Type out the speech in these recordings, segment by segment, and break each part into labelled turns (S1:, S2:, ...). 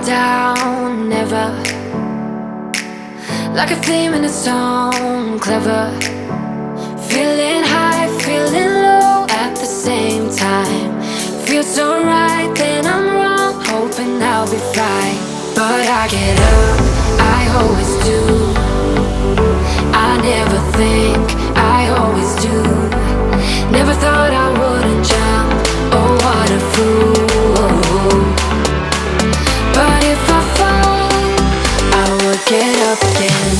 S1: down, never. Like a theme in a song, clever. Feeling high, feeling low at the same time. Feels so right, then I'm wrong, hoping I'll be fine. But I get up, I always do. I never think, I always do. Never thought I wouldn't jump, oh what a fool. But if I fall, I would get up again.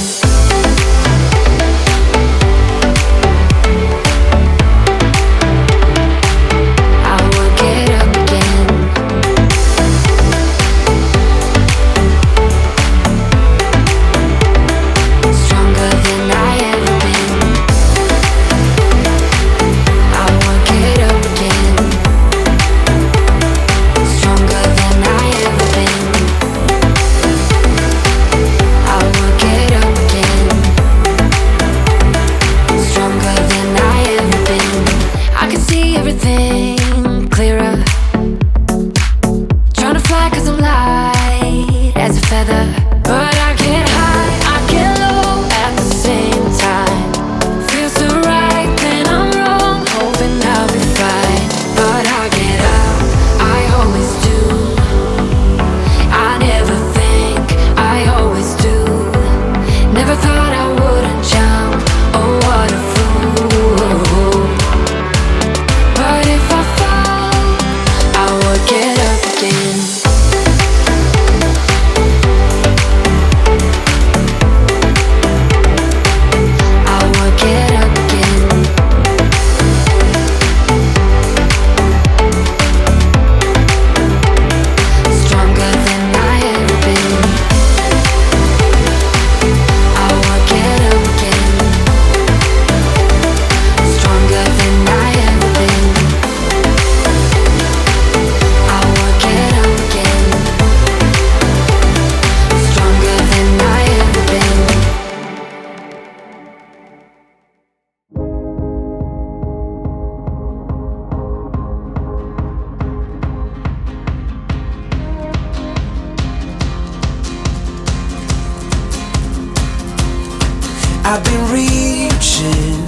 S2: I've been reaching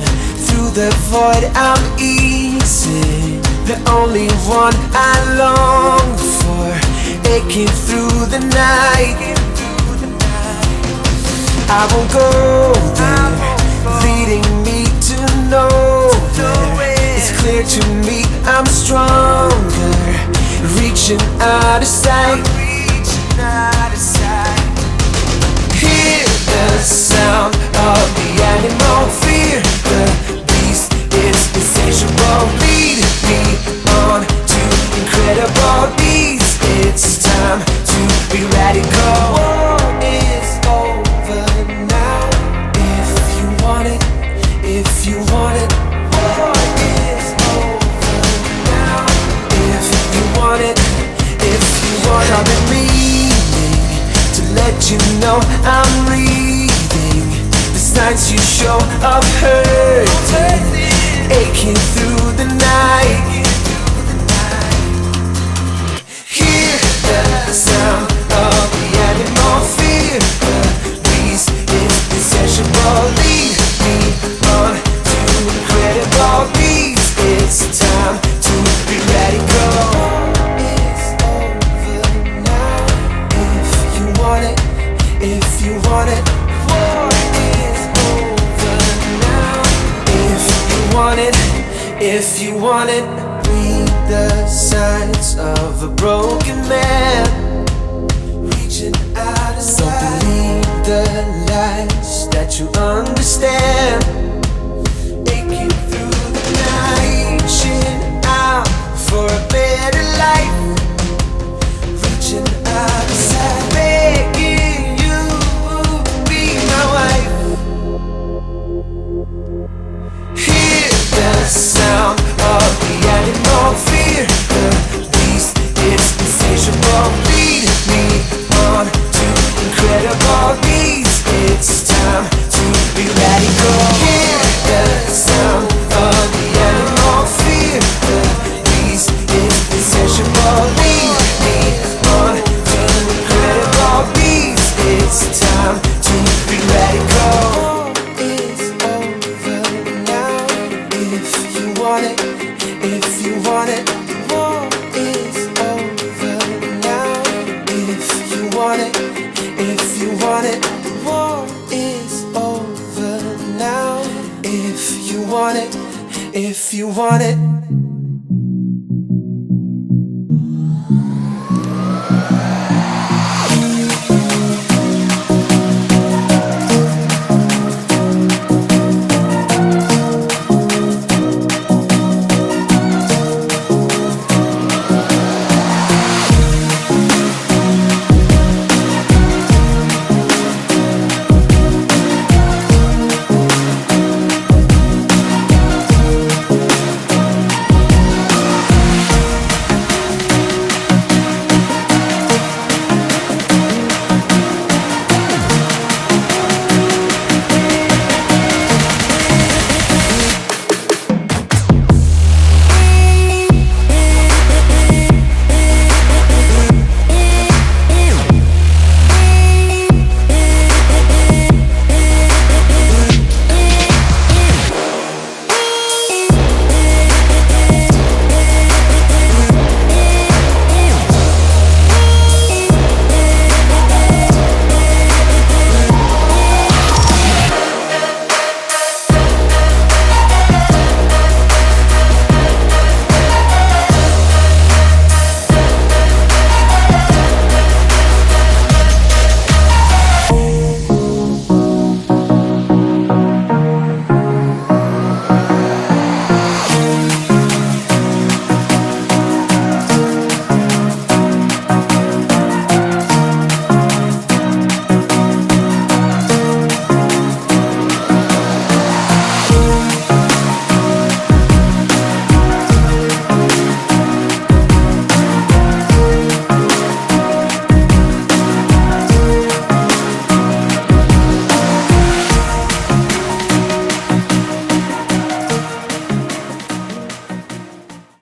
S2: through the void, I'm easy. The only one I long for, aching through the night. I won't go there, leading me to nowhere. It's clear to me I'm stronger, reaching out of sight. Hear the sound of the animal, fear the beast, it's insatiable. Lead me on to incredible beats. It's time to be radical. War is over now. If you want it, if you want it. War is over now. If you want it, if you want it. I've been meaning to let you know I'm reading the signs you show of hurting, aching through the night. Hear the sound of the animal, fear the beast, it's insatiable. Lead me on to incredible beats. It's time to be radical. It's over now. If you want it, if you want it. War is over now. If you want it, if you want it. Read the signs of a broken man, reaching out of sight. Don't believe the lies that you understand. Aching through the night, reaching out for a better life. Reaching out of sight, begging you be my wife. Hear the sound of the animal, fear the beast, it's insatiable. Lead me on to incredible beats. It's time to be radical. you want it, if you want it.